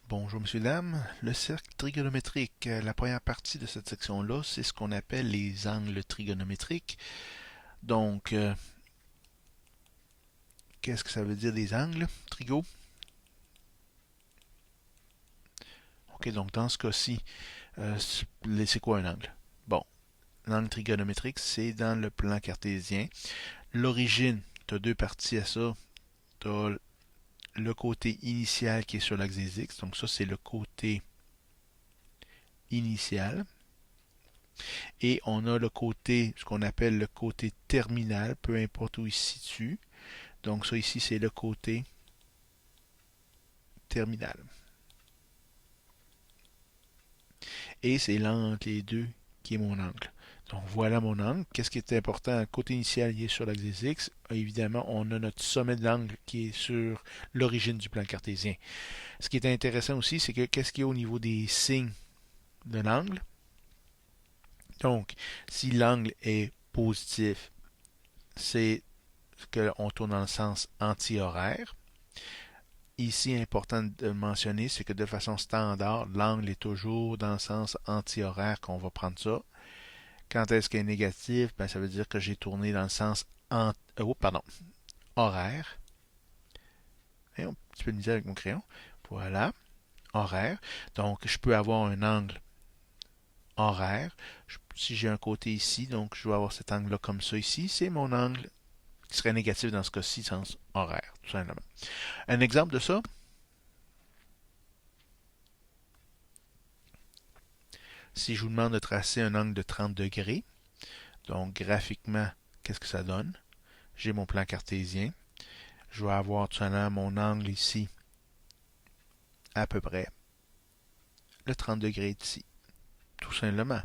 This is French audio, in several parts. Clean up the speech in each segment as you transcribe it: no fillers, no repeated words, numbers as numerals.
Bonjour messieurs, dames. Le cercle trigonométrique, la première partie de cette section-là, c'est ce qu'on appelle les angles trigonométriques. Donc, qu'est-ce que ça veut dire des angles, trigo? Ok, donc dans ce cas-ci, c'est quoi un angle? Bon, l'angle trigonométrique, c'est dans le plan cartésien. L'origine, tu as deux parties à ça. Tu as le côté initial qui est sur l'axe des X, donc ça c'est le côté initial. Et on a le côté, ce qu'on appelle le côté terminal, peu importe où il se situe. Donc ça ici, c'est le côté terminal. Et c'est l'angle entre les deux qui est mon angle. Donc voilà mon angle. Qu'est-ce qui est important? Le côté initial, il est sur l'axe des X. Évidemment, on a notre sommet de l'angle qui est sur l'origine du plan cartésien. Ce qui est intéressant aussi, c'est que qu'est-ce qu'il y a au niveau des signes de l'angle? Donc, si l'angle est positif, c'est qu'on tourne dans le sens anti-horaire. Ici, important de mentionner, c'est que de façon standard, l'angle est toujours dans le sens anti-horaire qu'on va prendre ça. Quand est-ce qu'il est négatif? Ben, ça veut dire que j'ai tourné dans le sens horaire. Et un petit peu de misère avec mon crayon. Voilà, horaire. Donc, je peux avoir un angle horaire. Si j'ai un côté ici, donc je vais avoir cet angle-là comme ça ici, c'est mon angle qui serait négatif dans ce cas-ci, sens horaire, tout simplement. Un exemple de ça, si je vous demande de tracer un angle de 30 degrés, donc graphiquement, qu'est-ce que ça donne? J'ai mon plan cartésien. Je vais avoir tout simplement mon angle ici, à peu près le 30 degrés ici, tout simplement.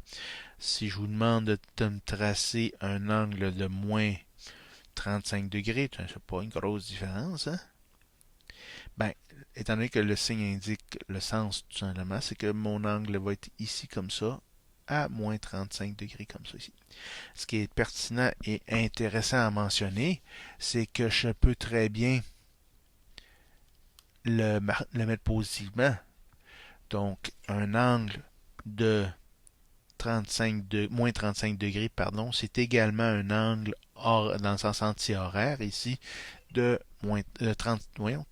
Si je vous demande de me tracer un angle de moins 35 degrés, c'est pas une grosse différence, hein? Ben, étant donné que le signe indique le sens, tout simplement, c'est que mon angle va être ici comme ça, à moins 35 degrés comme ça ici. Ce qui est pertinent et intéressant à mentionner, c'est que je peux très bien le mettre positivement. Donc, un angle de moins 35 degrés, pardon, c'est également un angle dans le sens anti-horaire ici de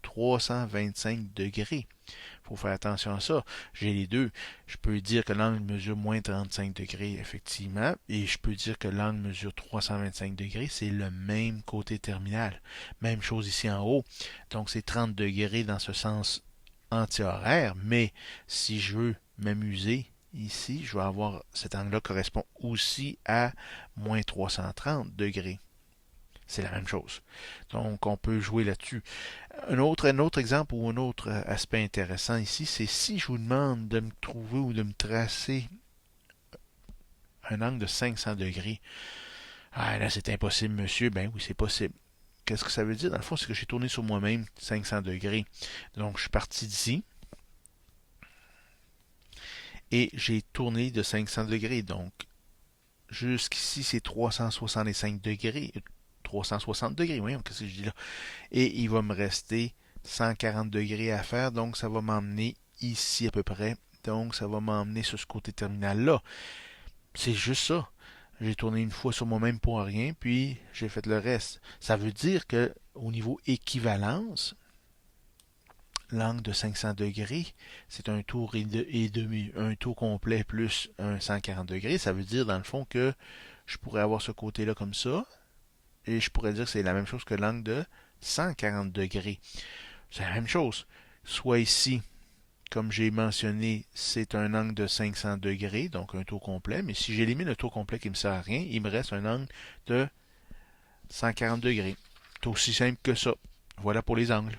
325 degrés. Il faut faire attention à ça. J'ai les deux. Je peux dire que l'angle mesure moins 35 degrés, effectivement, et je peux dire que l'angle mesure 325 degrés. C'est le même côté terminal. Même chose ici en haut. Donc, c'est 30 degrés dans ce sens anti-horaire, mais si je veux m'amuser, ici, je vais avoir cet angle-là correspond aussi à moins 330 degrés. C'est la même chose. Donc, on peut jouer là-dessus. Un autre exemple ou un autre aspect intéressant ici, c'est si je vous demande de me trouver ou de me tracer un angle de 500 degrés. Ah, là, c'est impossible, monsieur. Ben oui, c'est possible. Qu'est-ce que ça veut dire? Dans le fond, c'est que j'ai tourné sur moi-même 500 degrés. Donc, je suis parti d'ici et j'ai tourné de 500 degrés. Donc, jusqu'ici, c'est 365 degrés. 360 degrés, voyons, qu'est-ce que je dis là? Et il va me rester 140 degrés à faire, donc ça va m'emmener ici à peu près. Donc, ça va m'emmener sur ce côté terminal-là. C'est juste ça. J'ai tourné une fois sur moi-même pour rien, puis j'ai fait le reste. Ça veut dire que au niveau équivalence, l'angle de 500 degrés, c'est un tour et demi, un tour complet plus un 140 degrés. Ça veut dire dans le fond que je pourrais avoir ce côté-là comme ça, et je pourrais dire que c'est la même chose que l'angle de 140 degrés. C'est la même chose. Soit ici, comme j'ai mentionné, c'est un angle de 500 degrés, donc un tour complet, mais si j'élimine le tour complet qui ne me sert à rien, il me reste un angle de 140 degrés. C'est aussi simple que ça. Voilà pour les angles.